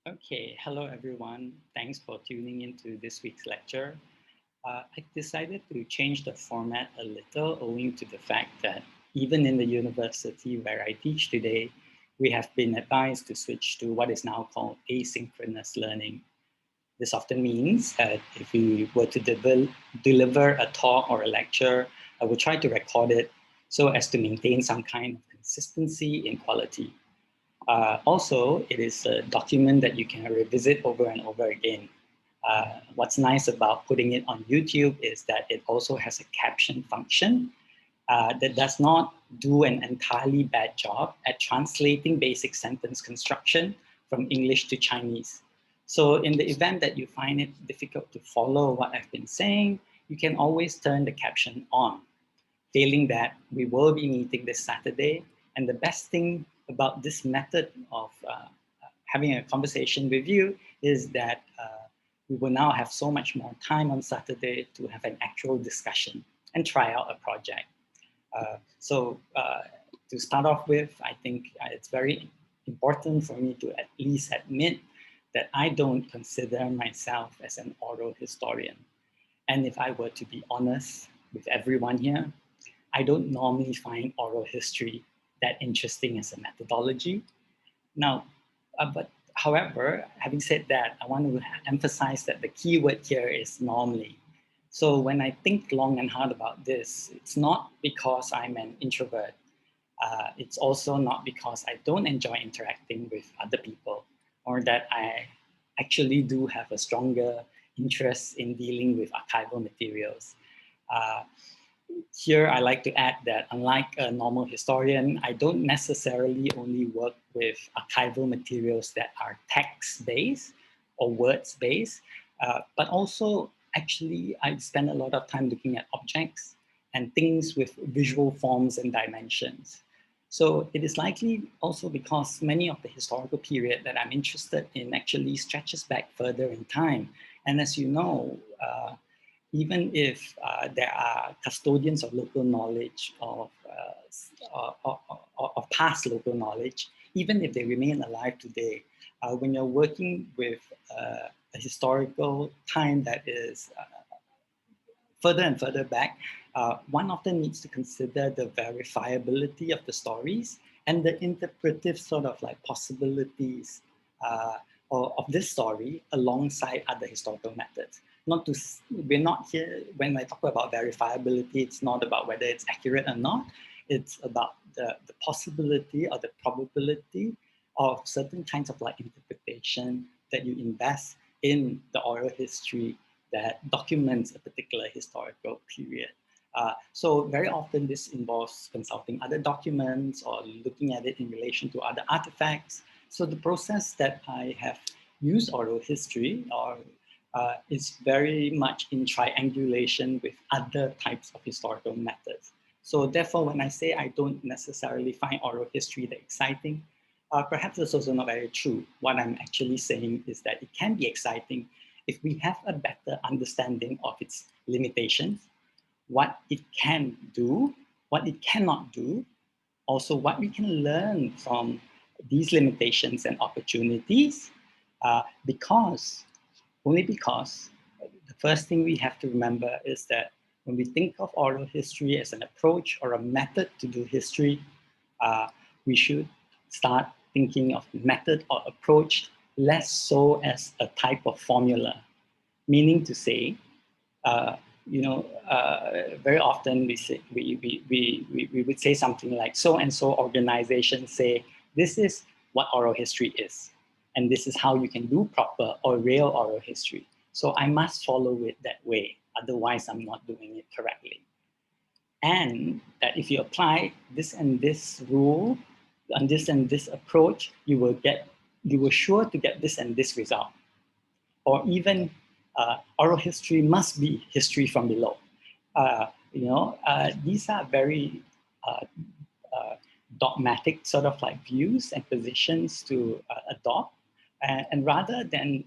Okay, hello everyone. Thanks for tuning into this week's lecture. I decided to change the format a little owing to the fact that even in the university where I teach today, we have been advised to switch to what is now called asynchronous learning. This often means that if we were to deliver a talk or a lecture, I would try to record it so as to maintain some kind of consistency in quality. Also, it is a document that you can revisit over and over again. What's nice about putting it on YouTube is that it also has a caption function that does not do an entirely bad job at translating basic sentence construction from English to Chinese. So in the event that you find it difficult to follow what I've been saying, you can always turn the caption on. Failing that, we will be meeting this Saturday. And the best thing about this method of having a conversation with you is that we will now have so much more time on Saturday to have an actual discussion and try out a project. So to start off with, I think it's very important for me to at least admit that I don't consider myself as an oral historian. And if I were to be honest with everyone here, I don't normally find oral history that interesting as a methodology. Now, but however, having said that, I want to emphasize that the key word here is normally. So when I think long and hard about this, it's not because I'm an introvert. It's also not because I don't enjoy interacting with other people or that I actually do have a stronger interest in dealing with archival materials. Uh, Here, I like to add that unlike a normal historian, I don't necessarily only work with archival materials that are text-based or words-based, but also actually I spend a lot of time looking at objects and things with visual forms and dimensions. So it is likely also because many of the historical period that I'm interested in actually stretches back further in time. And as you know, even if there are custodians of local knowledge, of past local knowledge, even if they remain alive today, when you're working with a historical time that is further and further back, one often needs to consider the verifiability of the stories and the interpretive sort of like possibilities of this story alongside other historical methods. We're not here, when I talk about verifiability, it's not about whether it's accurate or not. It's about the possibility or the probability of certain kinds of like interpretation that you invest in the oral history that documents a particular historical period. So very often this involves consulting other documents or looking at it in relation to other artifacts. So the process that I have used oral history is very much in triangulation with other types of historical methods. So therefore, when I say I don't necessarily find oral history that exciting, perhaps that's also not very true. What I'm actually saying is that it can be exciting if we have a better understanding of its limitations, what it can do, what it cannot do, also what we can learn from these limitations and opportunities, only because the first thing we have to remember is that when we think of oral history as an approach or a method to do history, we should start thinking of method or approach less so as a type of formula. Meaning to say, very often we would say something like so and so organizations say this is what oral history is, and this is how you can do proper or real oral history. So I must follow it that way, otherwise I'm not doing it correctly. And that if you apply this and this rule and this approach, you will sure to get this and this result. Or even oral history must be history from below. These are very dogmatic sort of like views and positions to adopt. And rather than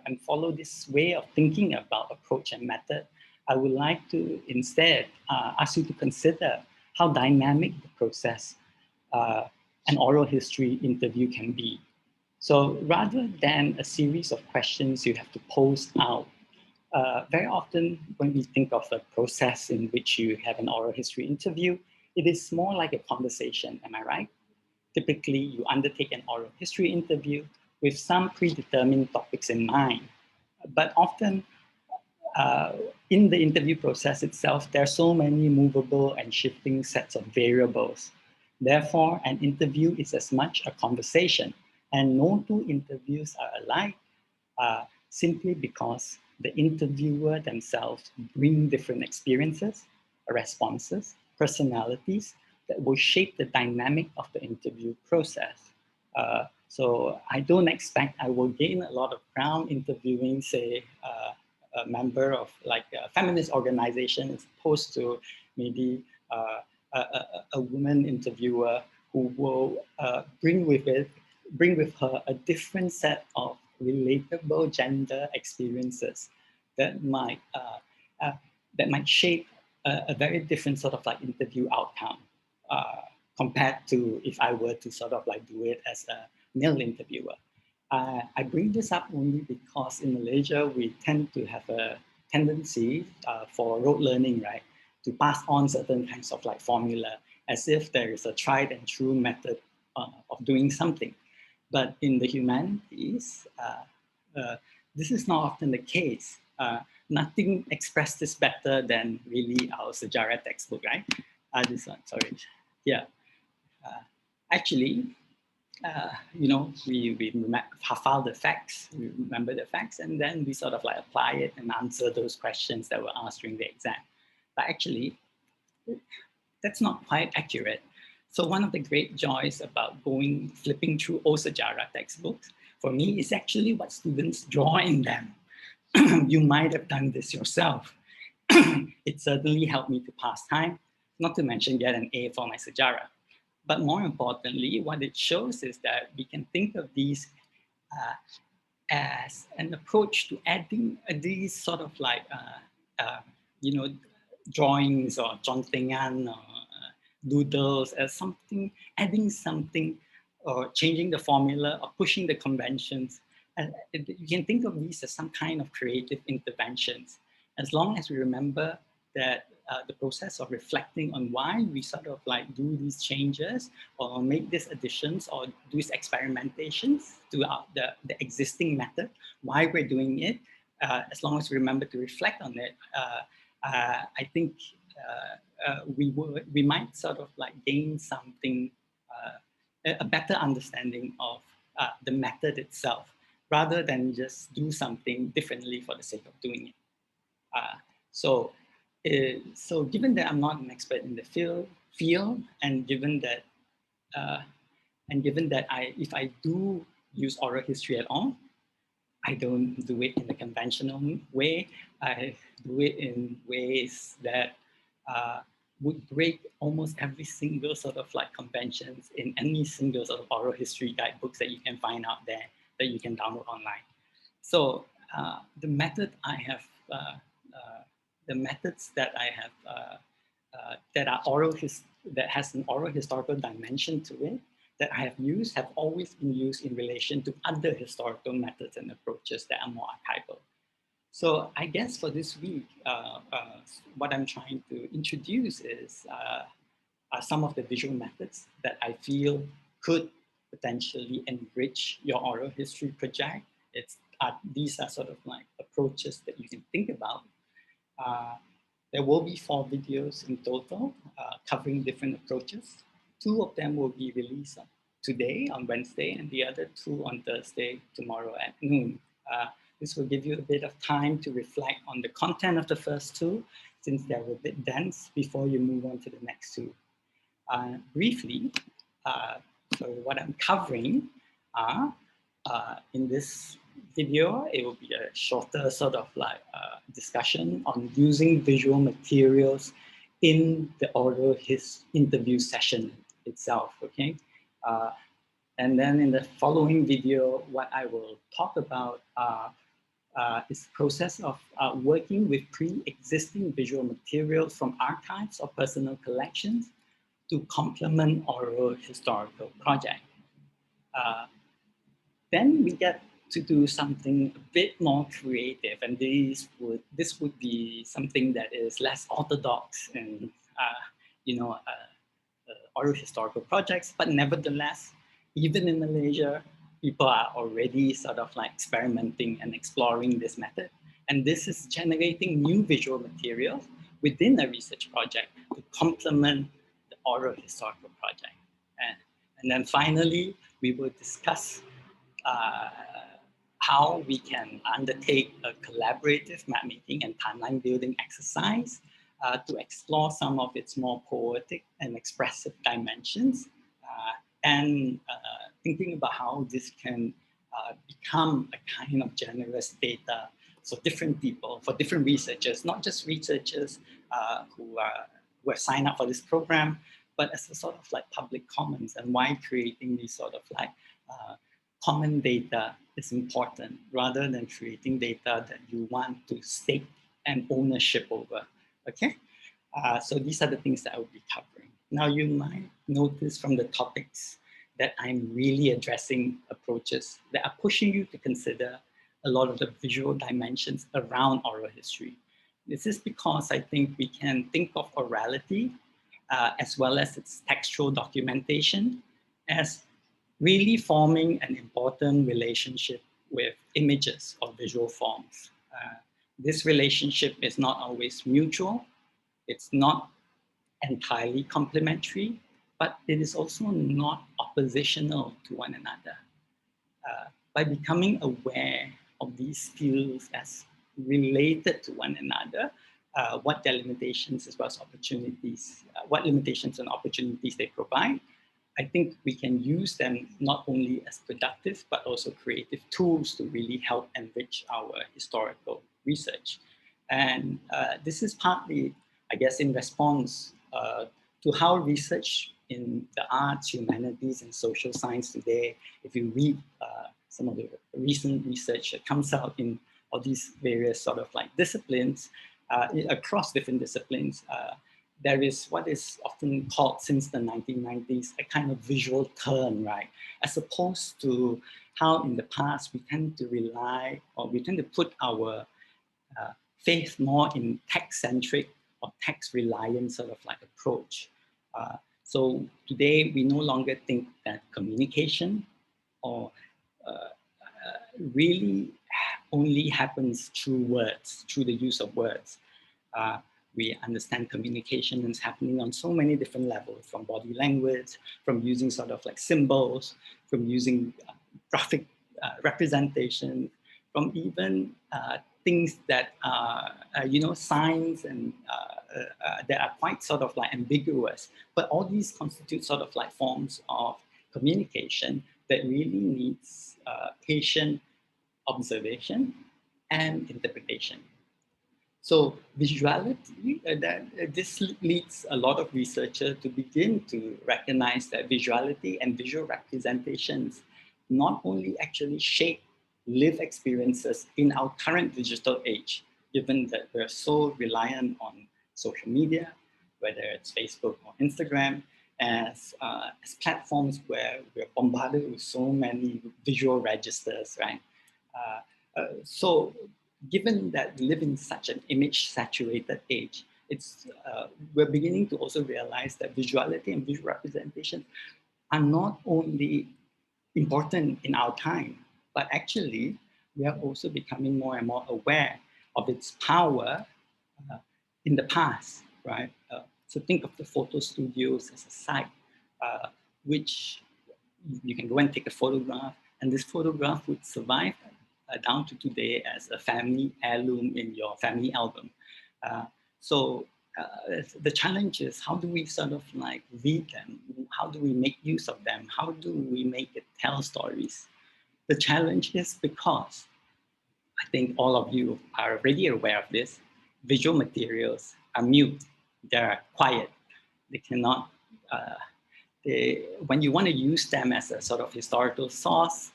and follow this way of thinking about approach and method, I would like to instead ask you to consider how dynamic the process an oral history interview can be. So rather than a series of questions you have to post out, very often when we think of a process in which you have an oral history interview, it is more like a conversation, am I right? Typically, you undertake an oral history interview with some predetermined topics in mind. But often uh, in the interview process itself, there are so many movable and shifting sets of variables. Therefore, an interview is as much a conversation, and no two interviews are alike simply because the interviewer themselves bring different experiences, responses, personalities that will shape the dynamic of the interview process. So I don't expect I will gain a lot of ground interviewing, say, a member of like a feminist organization as opposed to maybe a woman interviewer who will bring with her a different set of relatable gender experiences that might uh, that might shape a very different sort of like interview outcome uh, compared to if I were to sort of like do it as a male interviewer. I bring this up only because in Malaysia we tend to have a tendency for rote learning, right, to pass on certain kinds of like formula as if there is a tried and true method of doing something. But in the humanities, this is not often the case. Nothing expressed this better than really our sejarah textbook, right? This one, sorry. Yeah. Uh, Actually, we file the facts, we remember the facts, and then we sort of like apply it and answer those questions that were asked during the exam. But actually, that's not quite accurate. So one of the great joys about flipping through old sejarah textbooks, for me, is actually what students draw in them. You might have done this yourself. It certainly helped me to pass time, not to mention get an A for my sejarah. But more importantly, what it shows is that we can think of these uh, as an approach to adding these sort of like, you know, drawings or contengan or doodles as something, adding something or changing the formula or pushing the conventions. And you can think of these as some kind of creative interventions. As long as we remember that the process of reflecting on why we sort of like do these changes or make these additions or do these experimentations to the existing method, why we're doing it, as long as we remember to reflect on it, I think we might sort of like gain something, a better understanding of the method itself, rather than just do something differently for the sake of doing it. Uh, so, so given that I'm not an expert in the field, and given that if I do use oral history at all, I don't do it in the conventional way. I do it in ways that would break almost every single sort of like conventions in any single sort of oral history guidebooks that you can find out there that you can download online. So the method I have, the methods that I have that are that has an oral historical dimension to it that I have used have always been used in relation to other historical methods and approaches that are more archival. So I guess for this week, what I'm trying to introduce is are some of the visual methods that I feel could potentially enrich your oral history project. These are sort of like approaches that you can think about. Uh, there will be 4 videos in total covering different approaches. 2 of them will be released today on Wednesday and the other 2 on Thursday, tomorrow at noon. This will give you a bit of time to reflect on the content of the first 2, since they're a bit dense, before you move on to the next 2. Briefly, so what I'm covering are, in this video, it will be a shorter sort of like discussion on using visual materials in the oral interview session itself, okay? And then in the following video, what I will talk about is the process of working with pre-existing visual materials from archives or personal collections to complement oral historical project. Then we get to do something a bit more creative, and this would be something that is less orthodox in oral historical projects, but nevertheless, even in Malaysia, people are already sort of like experimenting and exploring this method. And this is generating new visual materials within a research project to complement the oral historical project. And then finally, we will discuss uh, how we can undertake a collaborative mapmaking and timeline building exercise to explore some of its more poetic and expressive dimensions, and thinking about how this can become a kind of generous data for different people, for different researchers, not just researchers who have signed up for this program, but as a sort of like public commons, and why creating these sort of like common data is important rather than creating data that you want to stake and ownership over. Okay, so these are the things that I will be covering. Now you might notice from the topics that I'm really addressing approaches that are pushing you to consider a lot of the visual dimensions around oral history. This is because I think we can think of orality as well as its textual documentation as really forming an important relationship with images or visual forms. This relationship is not always mutual, it's not entirely complementary, but it is also not oppositional to one another. By becoming aware of these fields as related to one another, what their limitations as well as opportunities, what limitations and opportunities they provide, I think we can use them not only as productive, but also creative tools to really help enrich our historical research. And this is partly, I guess, in response to how research in the arts, humanities, and social science today, if you read some of the recent research that comes out in all these various sort of like disciplines, across different disciplines, there is what is often called since the 1990s a kind of visual turn, right? As opposed to how in the past we tend to rely, or we tend to put our faith more in text-centric or text-reliant sort of like approach. So today we no longer think that communication or really only happens through words, through the use of words. We understand communication is happening on so many different levels, from body language, from using sort of like symbols, from using graphic representation, from even things that are, signs and that are quite sort of like ambiguous. But all these constitute sort of like forms of communication that really needs patient observation and interpretation. So visuality, this leads a lot of researchers to begin to recognize that visuality and visual representations not only actually shape lived experiences in our current digital age, given that we're so reliant on social media, whether it's Facebook or Instagram, as platforms where we're bombarded with so many visual registers, right? So given that we live in such an image-saturated age, we're beginning to also realize that visuality and visual representation are not only important in our time, but actually we are also becoming more and more aware of its power in the past, right? So think of the photo studios as a site which you can go and take a photograph, and this photograph would survive down to today as a family heirloom in your family album. So the challenge is, how do we sort of like read them? How do we make use of them? How do we make it tell stories? The challenge is because I think all of you are already aware of this. Visual materials are mute. They're quiet. They cannot, when you want to use them as a sort of historical source,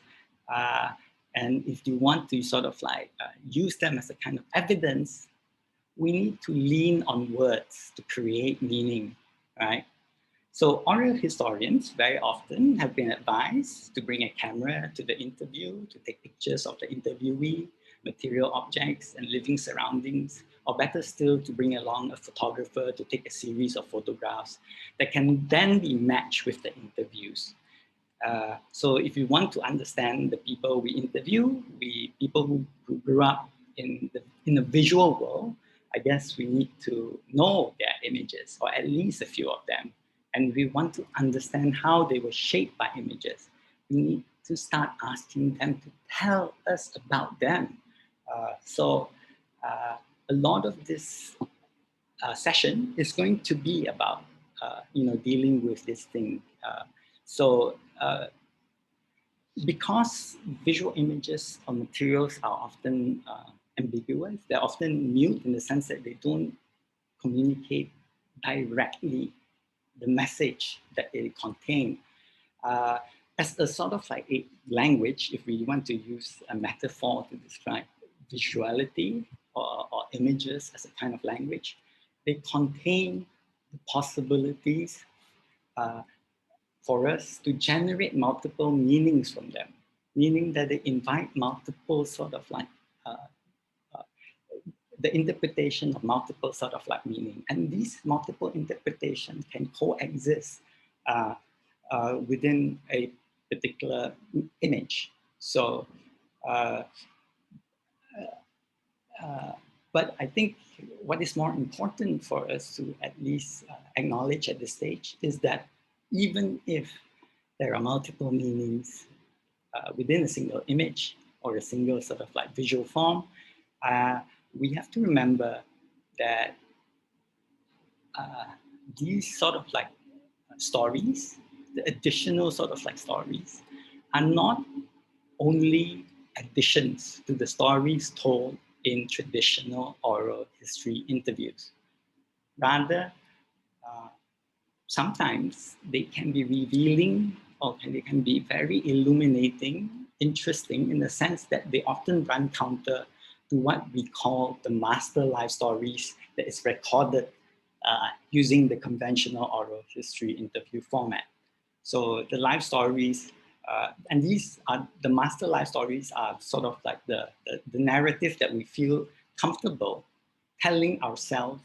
and if you want to sort of like use them as a kind of evidence, we need to lean on words to create meaning, right? So oral historians very often have been advised to bring a camera to the interview, to take pictures of the interviewee, material objects and living surroundings, or better still, to bring along a photographer to take a series of photographs that can then be matched with the interviews. So if you want to understand the people we interview, people who grew up in the visual world, I guess we need to know their images, or at least a few of them. And we want to understand how they were shaped by images. We need to start asking them to tell us about them. So a lot of this session is going to be about dealing with this thing. So because visual images or materials are often ambiguous, they're often mute in the sense that they don't communicate directly the message that they contain. As a sort of like a language, if we want to use a metaphor to describe visuality or images as a kind of language, they contain the possibilities for us to generate multiple meanings from them, meaning that they invite multiple sort of like the interpretation of multiple sort of like meaning. And these multiple interpretations can coexist within a particular image. So, but I think what is more important for us to at least acknowledge at this stage is that even if there are multiple meanings within a single image or a single sort of like visual form, we have to remember that these sort of like stories, the additional sort of like stories, are not only additions to the stories told in traditional oral history interviews. Rather, sometimes they can be revealing, or they can be very illuminating, interesting, in the sense that they often run counter to what we call the master life stories that is recorded using the conventional oral history interview format. So the life stories, and these are the master life stories, are sort of like the narrative that we feel comfortable telling ourselves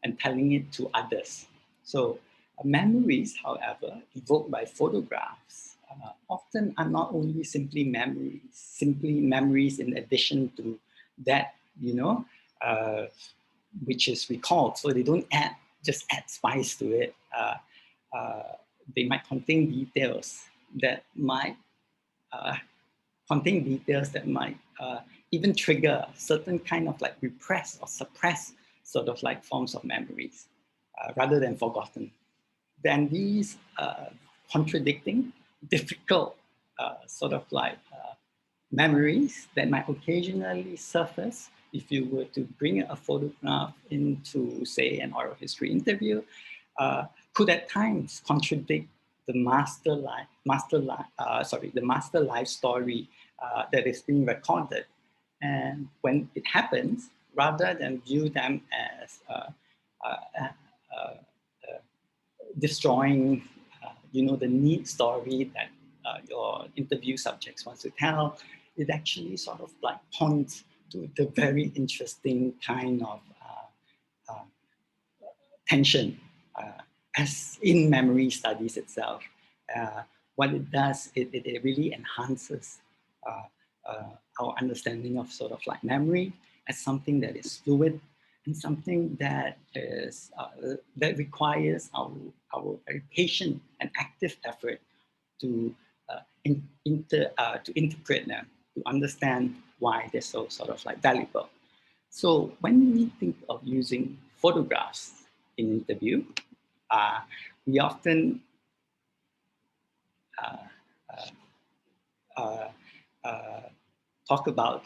and telling it to others. So memories, however, evoked by photographs, often are not only simply memories in addition to that, which is recalled. So they don't just add spice to it. They might contain details that might even trigger certain kind of like repressed or suppressed sort of like forms of memories rather than forgotten. Then these contradicting, difficult sort of like memories that might occasionally surface if you were to bring a photograph into, say, an oral history interview, could at times contradict the master life story that is being recorded. And when it happens, rather than view them as destroying, the neat story that your interview subjects wants to tell, it actually sort of like points to the very interesting kind of tension as in memory studies itself. What it does, it really enhances our understanding of sort of like memory as something that is fluid and something that is that requires our very patient and active effort to interpret them, to understand why they're so sort of like valuable. So when we think of using photographs in interview, we often talk about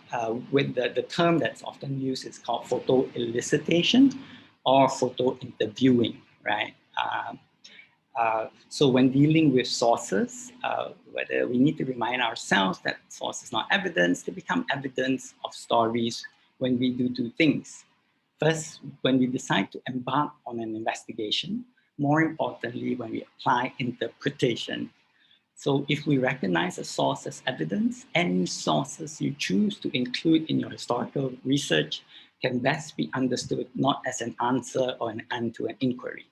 with the term that's often used is called photo elicitation or photo interviewing, right? So when dealing with sources, whether we need to remind ourselves that source is not evidence, they become evidence of stories when we do two things. First, when we decide to embark on an investigation, more importantly, when we apply interpretation. So if we recognize a source as evidence, any sources you choose to include in your historical research can best be understood not as an answer or an end to an inquiry.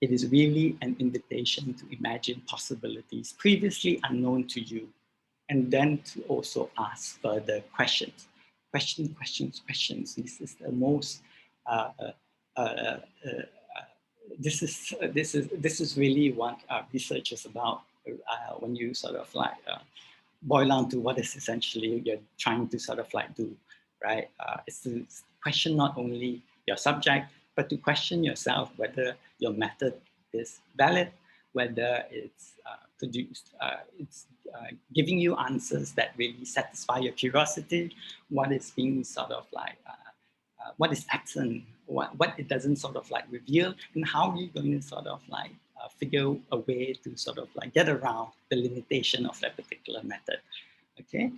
It is really an invitation to imagine possibilities previously unknown to you, and then to also ask further questions. Questions. This is the most uh, uh, uh, uh, this is really what research is about when you sort of like boil down to what is essentially you're trying to sort of like do, right? It's to question not only your subject, but to question yourself whether your method is valid, whether it's giving you answers that really satisfy your curiosity, what is being sort of like what is absent, what it doesn't sort of like reveal, and how are you going to sort of like figure a way to sort of like get around the limitation of that particular method. Okay,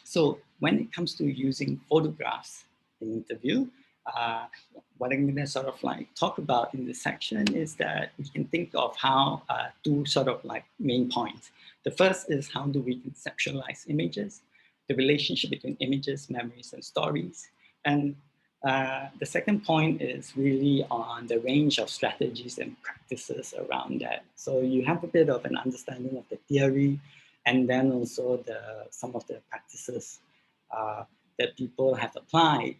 so when it comes to using photographs in interview, what I'm going to sort of like talk about in this section is that we can think of how two sort of like main points. The first is how do we conceptualize images, the relationship between images, memories, and stories. And the second point is really on the range of strategies and practices around that. So you have a bit of an understanding of the theory, and then also some of the practices that people have applied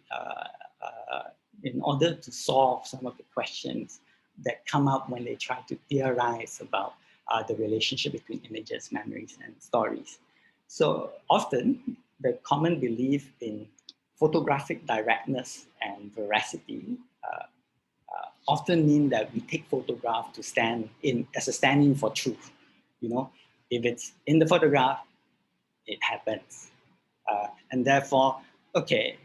in order to solve some of the questions that come up when they try to theorize about the relationship between images, memories, and stories. So often, the common belief in photographic directness and veracity often mean that we take photograph to stand in as a stand-in for truth. You know, if it's in the photograph, it happens. And therefore, okay,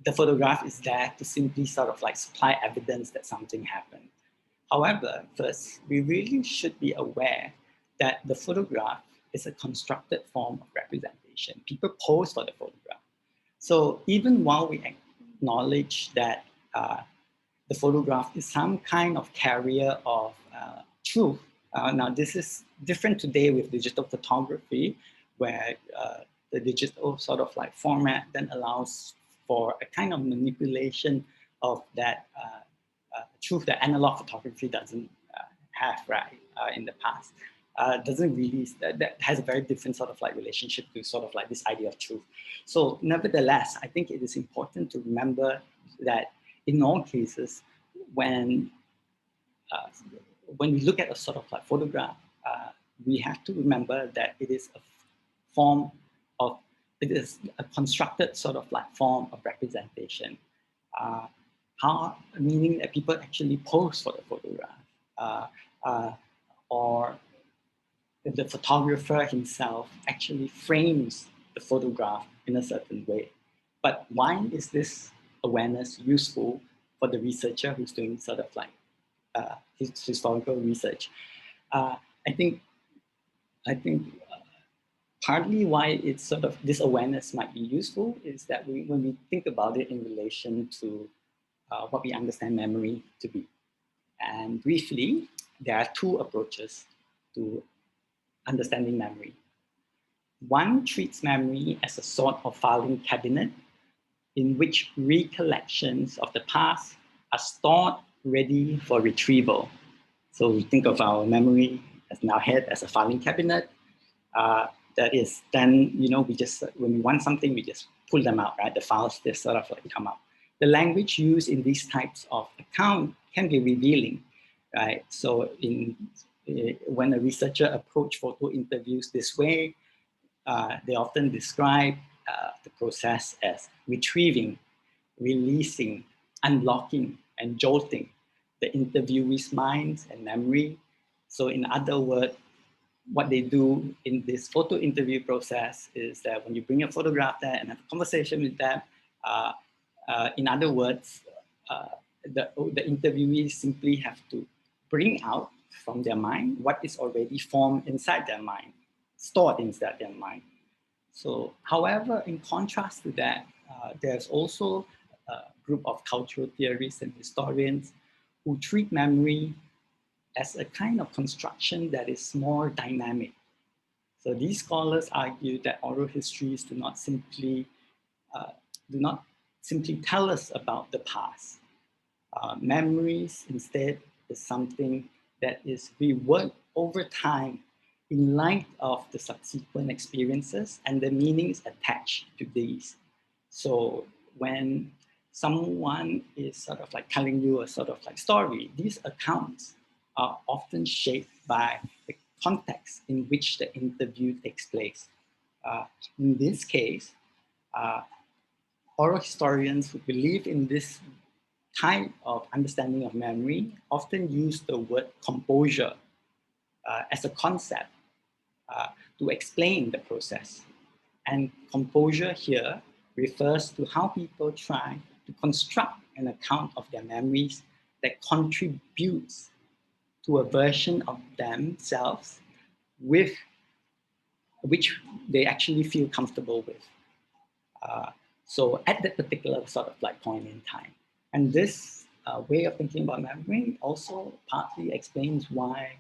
the photograph is there to simply sort of like supply evidence that something happened. However, first, we really should be aware that the photograph is a constructed form of representation. People pose for the photograph. So even while we acknowledge that the photograph is some kind of carrier of truth, now this is different today with digital photography, where the digital sort of like format then allows for a kind of manipulation of that truth that analog photography doesn't have, right, in the past. Doesn't really, that has a very different sort of like relationship to sort of like this idea of truth. So nevertheless, I think it is important to remember that in all cases, when we look at a sort of like photograph, we have to remember that it is a form of, it is a constructed sort of like form of representation. Meaning that people actually pose for the photograph, or the photographer himself actually frames the photograph in a certain way. But why is this awareness useful for the researcher who's doing sort of like historical research? I think partly why it's sort of this awareness might be useful is that when we think about it in relation to what we understand memory to be. And briefly, there are two approaches to understanding memory. One treats memory as a sort of filing cabinet in which recollections of the past are stored ready for retrieval. So we think of our memory as in our head as a filing cabinet. That is then, you know, we just, when we want something, we just pull them out, right? The files just sort of like come out. The language used in these types of account can be revealing, right? So when a researcher approach photo interviews this way, they often describe the process as retrieving, releasing, unlocking, and jolting the interviewee's minds and memory. So in other words, what they do in this photo interview process is that when you bring a photograph there and have a conversation with them, in other words, the interviewees simply have to bring out from their mind what is already formed inside their mind, stored inside their mind. So, however, in contrast to that, there's also a group of cultural theorists and historians who treat memory as a kind of construction that is more dynamic. So these scholars argue that oral histories uh, do not simply tell us about the past. Memories instead is something that is reworked over time in light of the subsequent experiences and the meanings attached to these. So when someone is sort of like telling you a sort of like story, these accounts are often shaped by the context in which the interview takes place. In this case, uh, oral historians who believe in this type of understanding of memory often use the word composure as a concept uh, to explain the process. And composure here refers to how people try to construct an account of their memories that contributes to a version of themselves with which they actually feel comfortable with. Uh, so at that particular sort of like point in time. And this way of thinking about memory also partly explains why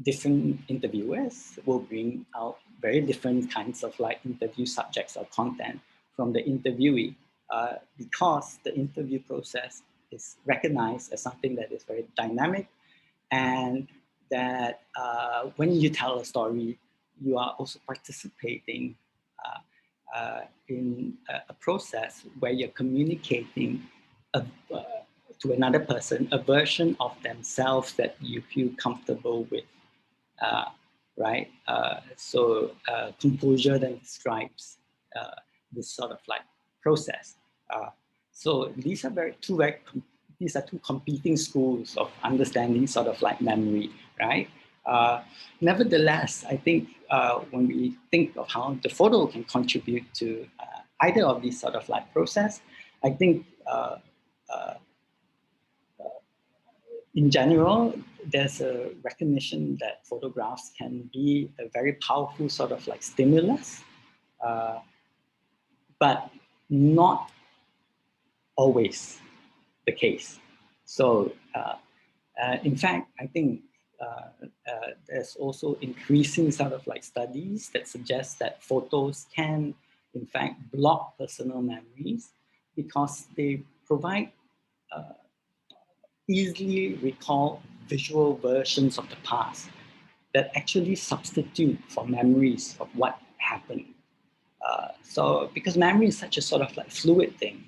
different interviewers will bring out very different kinds of like interview subjects or content from the interviewee, because the interview process is recognized as something that is very dynamic, and that when you tell a story, you are also participating in a process where you're communicating a, uh, to another person a version of themselves that you feel comfortable with, uh, right? Composure then describes this sort of like process. Uh, so these are these are two competing schools of understanding sort of like memory, right? Nevertheless, I think when we think of how the photo can contribute to either of these sort of like process, I think in general, there's a recognition that photographs can be a very powerful sort of like stimulus, uh, but not always the case. So, in fact, I think there's also increasing sort of like studies that suggest that photos can, in fact, block personal memories because they provide easily recall visual versions of the past that actually substitute for memories of what happened. So because memory is such a sort of like fluid thing,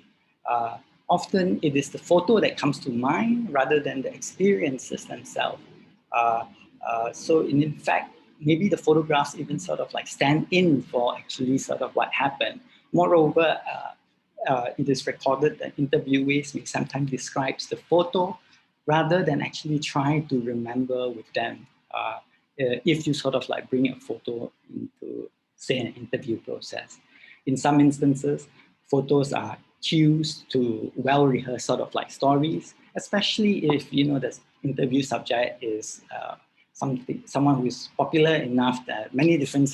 often it is the photo that comes to mind rather than the experiences themselves. Uh, so in fact, maybe the photographs even sort of like stand in for actually sort of what happened. Moreover, it is recorded that interviewees may sometimes describe the photo rather than actually trying to remember with them. If you sort of like bring a photo into, say, an interview process. In some instances, photos are cues to well-rehearsed sort of like stories, especially if the interview subject is someone who is popular enough that many different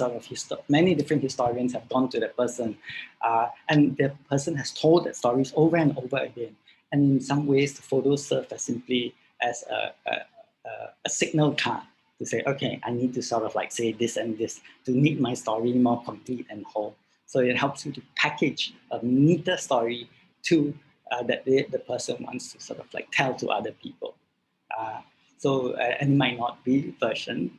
historians have gone to that person, and the person has told that stories over and over again. And in some ways, the photos serve as simply as a signal card to say, okay, I need to sort of like say this and this to make my story more complete and whole. So it helps you to package a neater story to that the person wants to sort of like tell to other people. And it might not be an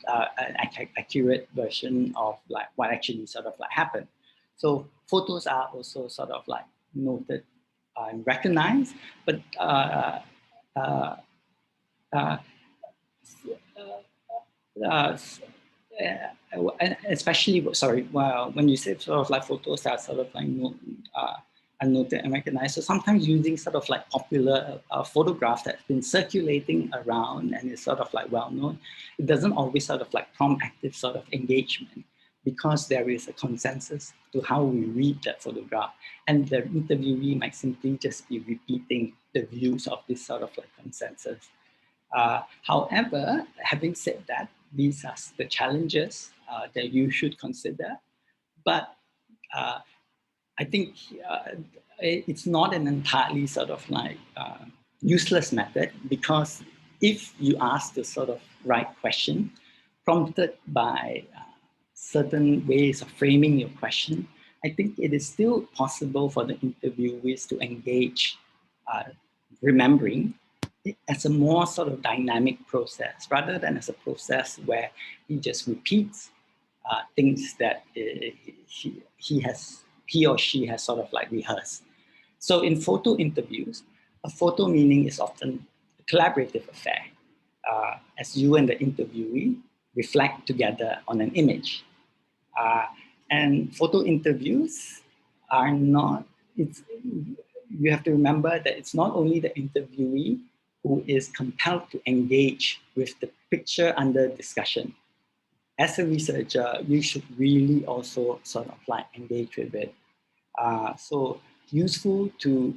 accurate version of like what actually sort of like happened. So photos are also sort of like noted and recognized, but uh, uh, uh, and especially, sorry, well, when you say sort of like photos that are sort of like unnoted and recognized, so sometimes using sort of like popular photographs that's been circulating around and is sort of like well known, it doesn't always sort of like prompt active sort of engagement because there is a consensus to how we read that photograph. And the interviewee might simply just be repeating the views of this sort of like consensus. However, having said that, these are the challenges that you should consider. But I think it's not an entirely sort of like useless method because if you ask the sort of right question, prompted by certain ways of framing your question, I think it is still possible for the interviewees to engage, remembering it as a more sort of dynamic process rather than as a process where he just repeats things that he or she has sort of like rehearsed. So in photo interviews, a photo meeting is often a collaborative affair, as you and the interviewee reflect together on an image. And photo interviews are not, you have to remember that it's not only the interviewee who is compelled to engage with the picture under discussion. As a researcher, you should really also sort of like engage with it. So useful to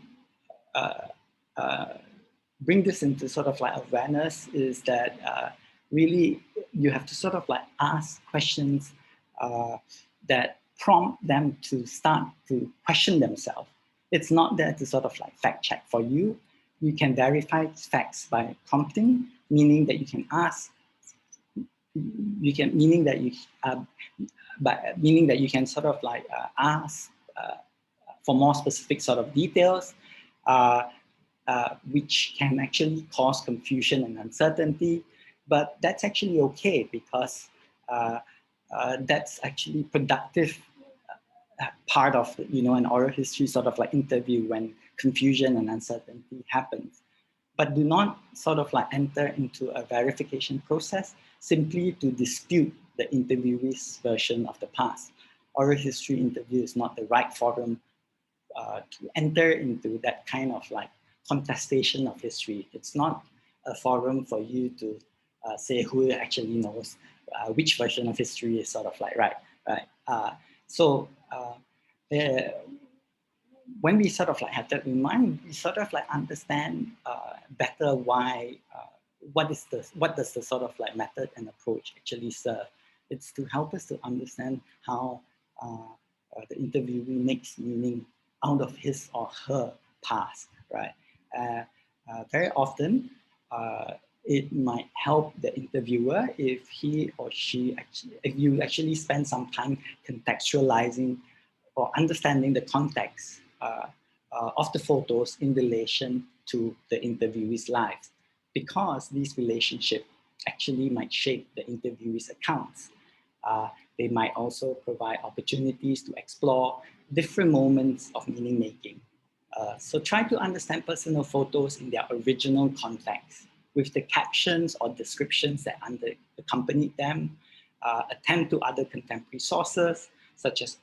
bring this into sort of like awareness is that really you have to sort of like ask questions that prompt them to start to question themselves. It's not there to sort of like fact check for you. You can verify facts by prompting, meaning that you can ask, meaning that you can sort of like ask for more specific sort of details, which can actually cause confusion and uncertainty. But that's actually okay because that's actually productive part of an oral history sort of like interview when confusion and uncertainty happens. But do not sort of like enter into a verification process simply to dispute the interviewee's version of the past. Oral history interview is not the right forum to enter into that kind of like contestation of history. It's not a forum for you to say who actually knows which version of history is sort of like right. When we sort of like have that in mind, we sort of like understand better why, what does the sort of like method and approach actually serve. It's to help us to understand how the interviewee makes meaning out of his or her past, right? Very often, it might help the interviewer if he or she if you actually spend some time contextualizing or understanding the context of the photos in relation to the interviewee's life, because these relationships actually might shape the interviewee's accounts. They might also provide opportunities to explore different moments of meaning making. So try to understand personal photos in their original context with the captions or descriptions that accompanied them. Attend to other contemporary sources such as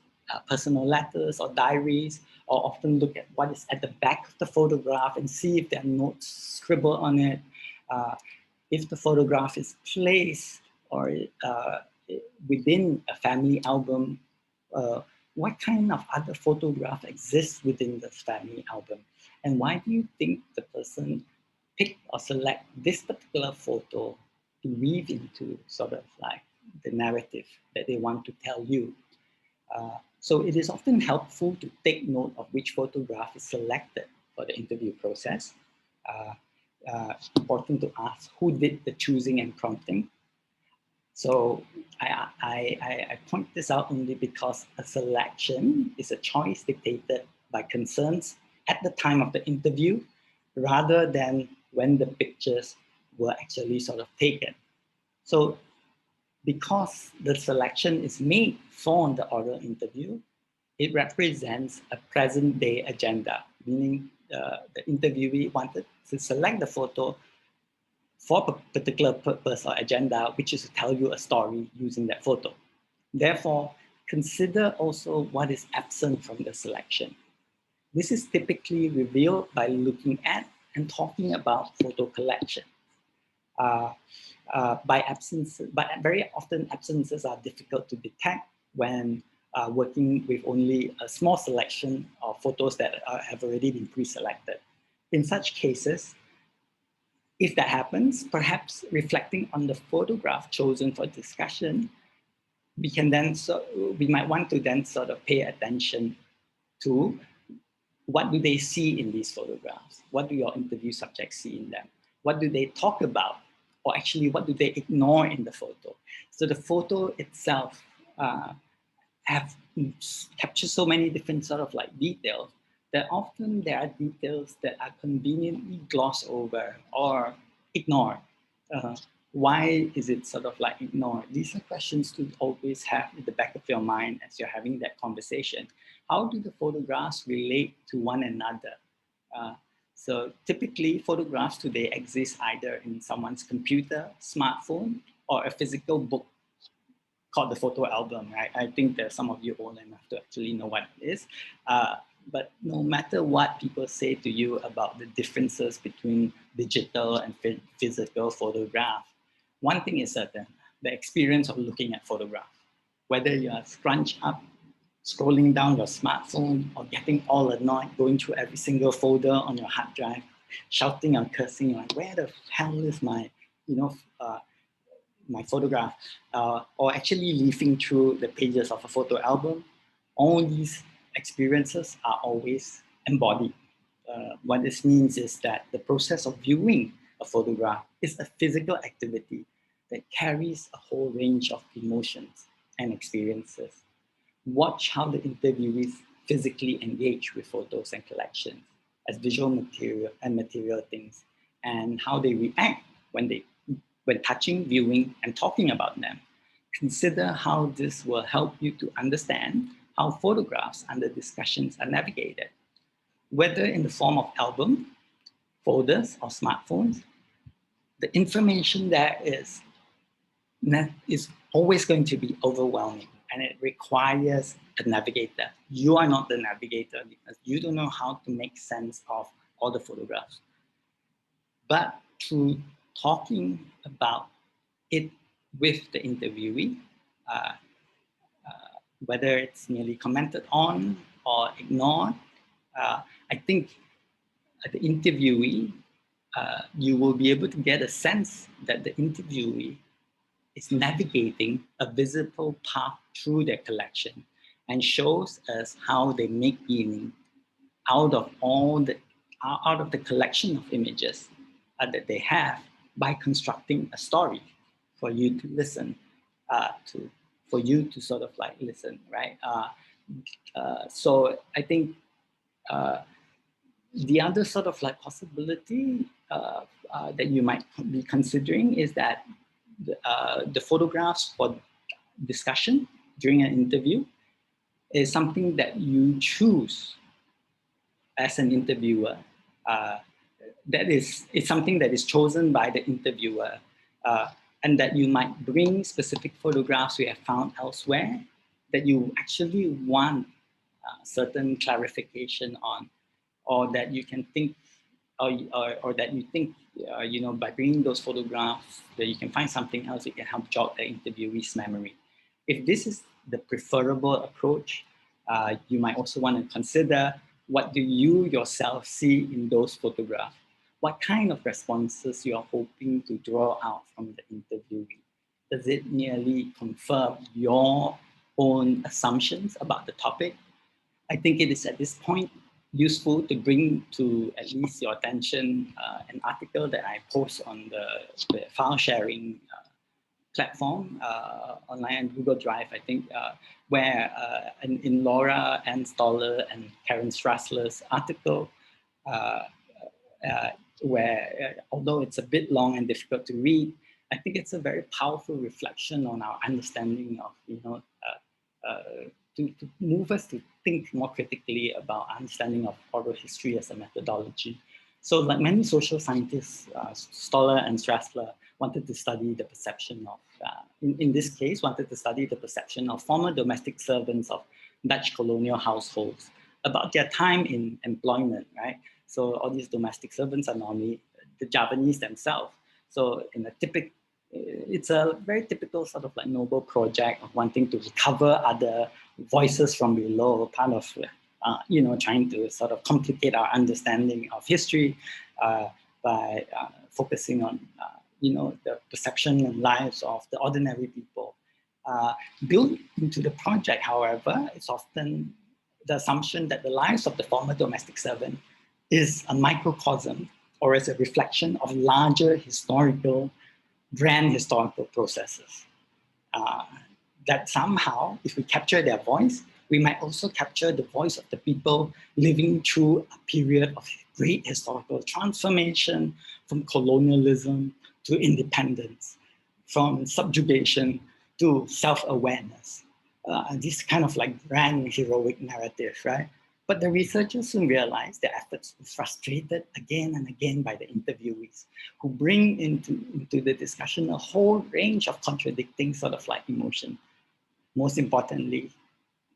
personal letters or diaries, or often look at what is at the back of the photograph and see if there are notes scribbled on it. If the photograph is placed or within a family album, what kind of other photograph exists within this family album? And why do you think the person pick or select this particular photo to weave into sort of like the narrative that they want to tell you? So it is often helpful to take note of which photograph is selected for the interview process. Important to ask who did the choosing and prompting. So I point this out only because a selection is a choice dictated by concerns at the time of the interview rather than when the pictures were actually sort of taken. So because the selection is made for the oral interview, it represents a present day agenda, meaning the interviewee wanted to select the photo for a particular purpose or agenda, which is to tell you a story using that photo. Therefore, consider also what is absent from the selection. This is typically revealed by looking at and talking about photo collection. But very often absences are difficult to detect when working with only a small selection of photos that have already been pre-selected. In such cases, if that happens, perhaps reflecting on the photograph chosen for discussion, we might want to then sort of pay attention to what do they see in these photographs? What do your interview subjects see in them? What do they talk about? Or actually, what do they ignore in the photo? So the photo itself have captured so many different sort of like details that often there are details that are conveniently glossed over or ignored. Uh, why is it sort of like ignored? These are questions to always have in the back of your mind as you're having that conversation. How do the photographs relate to one another? Uh, so typically photographs today exist either in someone's computer, smartphone, or a physical book called the photo album, right? I think that some of you old enough to actually know what it is. But no matter what people say to you about the differences between digital and physical photograph, one thing is certain, the experience of looking at photograph, whether you are scrunched up, scrolling down your smartphone, or getting all annoyed, going through every single folder on your hard drive, shouting and cursing, like, where the hell is my, my photograph, or actually leafing through the pages of a photo album, all these experiences are always embodied. What this means is that the process of viewing a photograph is a physical activity that carries a whole range of emotions and experiences. Watch how the interviewees physically engage with photos and collections as visual material and material things, and how they react when touching, viewing, and talking about them. Consider how this will help you to understand how photographs under discussions are navigated. Whether in the form of album, folders, or smartphones, the information there is always going to be overwhelming, and it requires a navigator. You are not the navigator because you don't know how to make sense of all the photographs. But through talking about it with the interviewee, uh, whether it's merely commented on or ignored, I think the interviewee, you will be able to get a sense that the interviewee is navigating a visible path through their collection and shows us how they make meaning out of out of the collection of images that they have by constructing a story for you to listen to, for you to sort of like listen, right? So I think the other sort of like possibility that you might be considering is that the photographs for discussion during an interview is something that you choose as an interviewer. That is, it's something that is chosen by the interviewer, and that you might bring specific photographs you have found elsewhere that you actually want certain clarification on, or that you can think, or that you think, by bringing those photographs that you can find something else, you can help jog the interviewee's memory. If this is the preferable approach, you might also want to consider, what do you yourself see in those photographs? What kind of responses you are hoping to draw out from the interviewee? Does it merely confirm your own assumptions about the topic? I think it is at this point useful to bring to at least your attention an article that I post on the file sharing platform online on Google Drive, I think, where in Laura Ann Stoller and Karen Strassler's article, where although it's a bit long and difficult to read, I think it's a very powerful reflection on our understanding of, to move us to think more critically about understanding of oral history as a methodology. So like many social scientists, Stoller and Strassler wanted to study the perception of, in this case, wanted to study the perception of former domestic servants of Dutch colonial households about their time in employment, right? So all these domestic servants are normally the Javanese themselves. So in a typical, it's a very typical sort of like noble project of wanting to recover other voices from below, part of trying to sort of complicate our understanding of history by focusing on the perception and lives of the ordinary people. Built into the project, however, it's often the assumption that the lives of the former domestic servant is a microcosm or as a reflection of larger grand historical processes. That somehow, if we capture their voice, we might also capture the voice of the people living through a period of great historical transformation, from colonialism to independence, from subjugation to self-awareness. This kind of like grand heroic narrative, right? But the researchers soon realized their efforts were frustrated again and again by the interviewees, who bring into the discussion a whole range of contradicting sort of like emotion. Most importantly,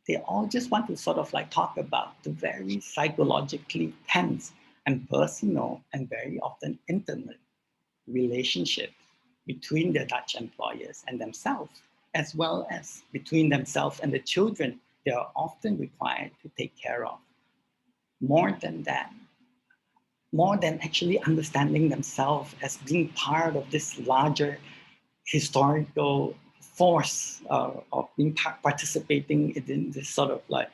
they all just want to sort of like talk about the very psychologically tense and personal and very often intimate relationship between their Dutch employers and themselves, as well as between themselves and the children they are often required to take care of. More than that, more than actually understanding themselves as being part of this larger historical force of being participating in this sort of like,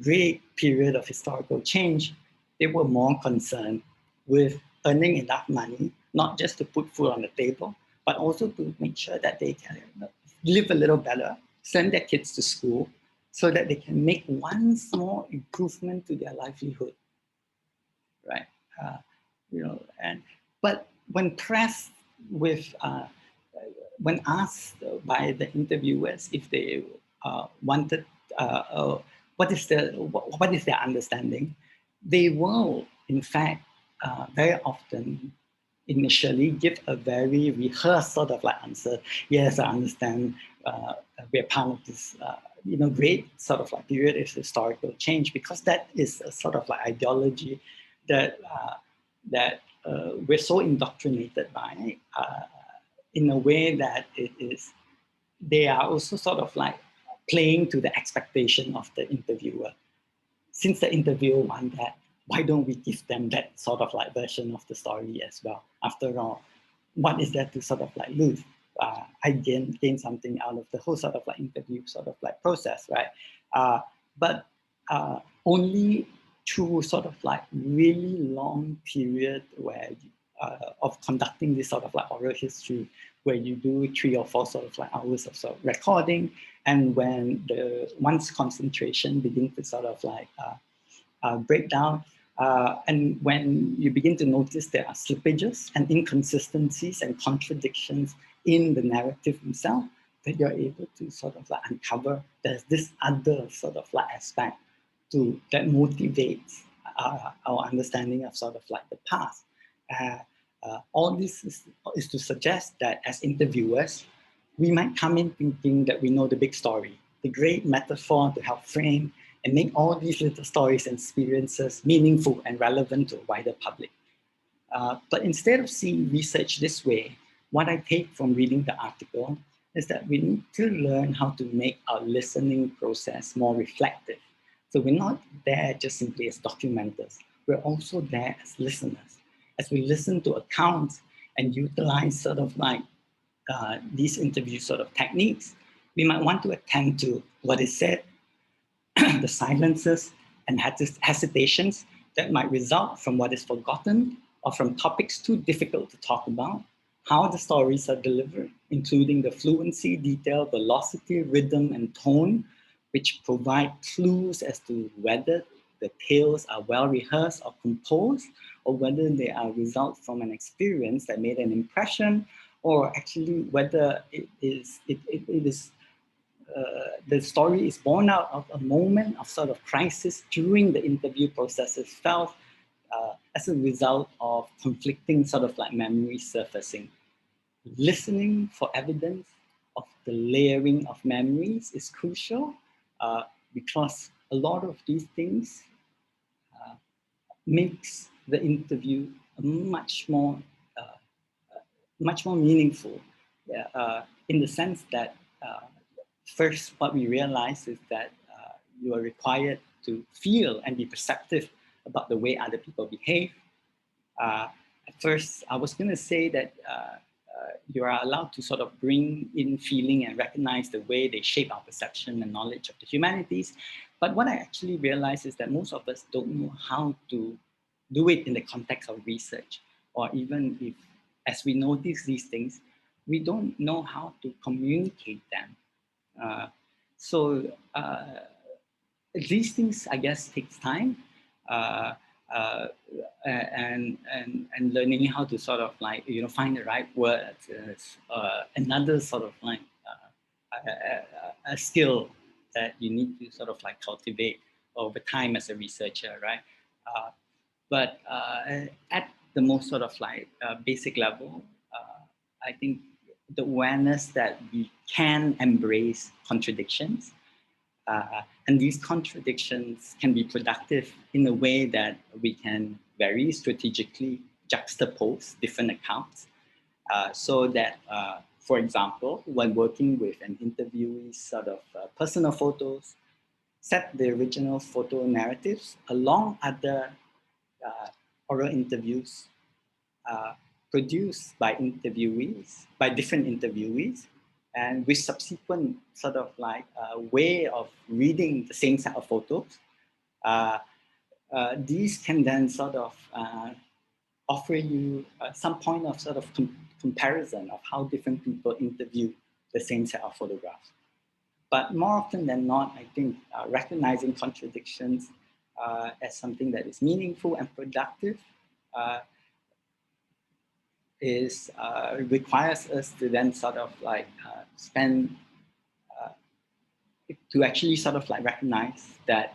great period of historical change, they were more concerned with earning enough money, not just to put food on the table, but also to make sure that they can live a little better, send their kids to school, so that they can make one small improvement to their livelihood, right? Uh, but when pressed with when asked by the interviewers if they wanted what is their understanding, they will in fact very often initially give a very rehearsed sort of like answer. Yes, I understand. We're part of this great sort of like period of historical change, because that is a sort of like ideology that we're so indoctrinated by, in a way that they are also sort of like playing to the expectation of the interviewer. Since the interviewer want that, why don't we give them that sort of like version of the story as well? After all, what is there to sort of like lose? I gain something out of the whole sort of like interview sort of like process, right? But only through sort of like really long period where of conducting this sort of like oral history, where you do 3 or 4 sort of like hours of sort of recording, and when one's concentration begins to sort of like break down, and when you begin to notice there are slippages and inconsistencies and contradictions in the narrative itself, that you're able to sort of like uncover there's this other sort of like aspect that motivates our understanding of sort of like the past. All this is to suggest that as interviewers, we might come in thinking that we know the big story, the great metaphor to help frame and make all these little stories and experiences meaningful and relevant to a wider public. But instead of seeing research this way, what I take from reading the article is that we need to learn how to make our listening process more reflective. So we're not there just simply as documenters, we're also there as listeners. As we listen to accounts and utilize sort of like these interview sort of techniques, we might want to attend to what is said, the silences and hesitations that might result from what is forgotten or from topics too difficult to talk about, how the stories are delivered, including the fluency, detail, velocity, rhythm, and tone, which provide clues as to whether the tales are well rehearsed or composed, or whether they are a result from an experience that made an impression, or actually whether the story is born out of a moment of sort of crisis during the interview process itself, as a result of conflicting sort of like memories surfacing. Listening for evidence of the layering of memories is crucial, because a lot of these things makes the interview much more meaningful, in the sense that first, what we realize is that you are required to feel and be perceptive about the way other people behave. At first, I was going to say that you are allowed to sort of bring in feeling and recognize the way they shape our perception and knowledge of the humanities. But what I actually realized is that most of us don't know how to do it in the context of research. or even if, as we notice these things, we don't know how to communicate them. So these things, I guess, takes time, uh, uh, and learning how to sort of like, you know, find the right words is another sort of like a skill that you need to sort of like cultivate over time as a researcher, right? Uh, but at the most sort of like basic level, I think the awareness that we can embrace contradictions, and these contradictions can be productive in a way that we can very strategically juxtapose different accounts, so that, for example, when working with an interviewee's sort of personal photos, set the original photo narratives along other uh, oral interviews uh, produced by interviewees, by different interviewees, and with subsequent sort of like way of reading the same set of photos. Uh, these can then sort of offer you some point of sort of comparison of how different people interview the same set of photographs. But more often than not, I think recognizing contradictions as something that is meaningful and productive uh, is requires us to then sort of like spend uh, to actually sort of like recognize that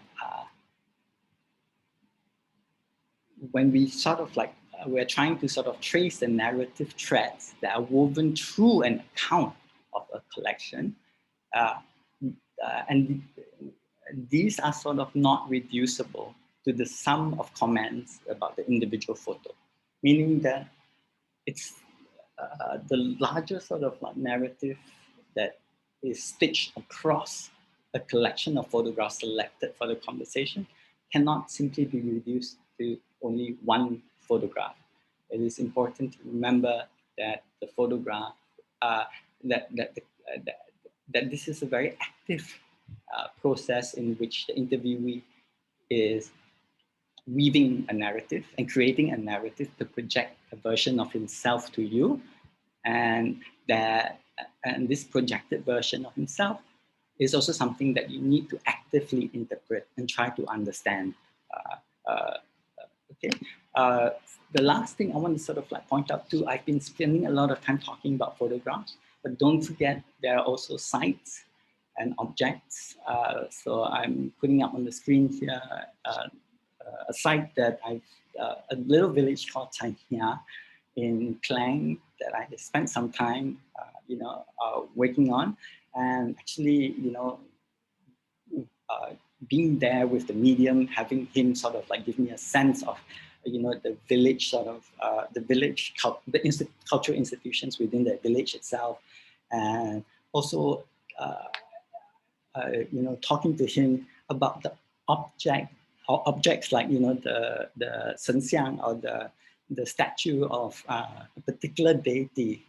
when we sort of like we're trying to sort of trace the narrative threads that are woven through an account of a collection, uh, and these are sort of not reducible to the sum of comments about the individual photo, meaning that it's the larger sort of like narrative that is stitched across a collection of photographs selected for the conversation cannot simply be reduced to only one photograph. It is important to remember that the photograph, that, that, the, that, that this is a very active process in which the interviewee is weaving a narrative and creating a narrative to project a version of himself to you, and that and this projected version of himself is also something that you need to actively interpret and try to understand. Okay. Uh, the last thing I want to sort of like point out too, I've been spending a lot of time talking about photographs, but don't forget there are also sites and objects. So I'm putting up on the screen here a site that a little village called Chania in Klang that I spent some time, working on, and actually, uh, being there with the medium, having him sort of like give me a sense of, the village sort of the village, cultural institutions within the village itself, and also, talking to him about the object or objects like the senxiang or the statue of a particular deity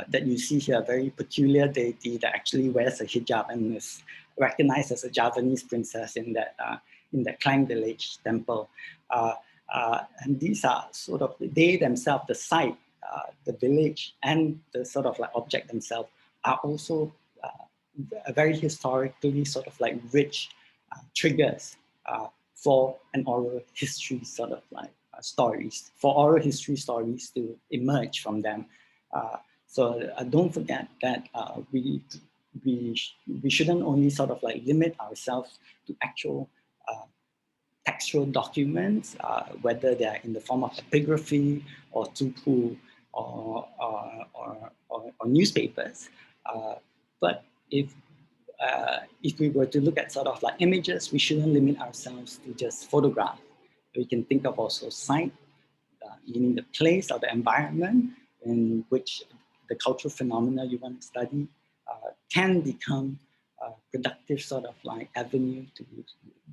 that you see here, a very peculiar deity that actually wears a hijab and is recognized as a Javanese princess in that Klang village temple. And these are sort of, they themselves, the site, the village, and the sort of like object themselves are also very historically sort of like rich triggers for an oral history sort of like stories, for oral history stories to emerge from them. So don't forget that we shouldn't only sort of like limit ourselves to actual textual documents, whether they are in the form of epigraphy or tupu or newspapers. But if we were to look at sort of like images, we shouldn't limit ourselves to just photograph. We can think of also site, meaning the place or the environment in which the cultural phenomena you want to study can become a productive sort of like avenue to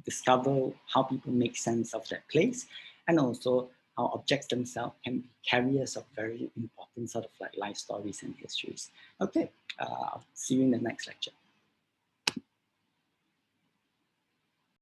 discover how people make sense of that place, and also how objects themselves can be carriers of very important sort of like life stories and histories. Okay, I'll see you in the next lecture.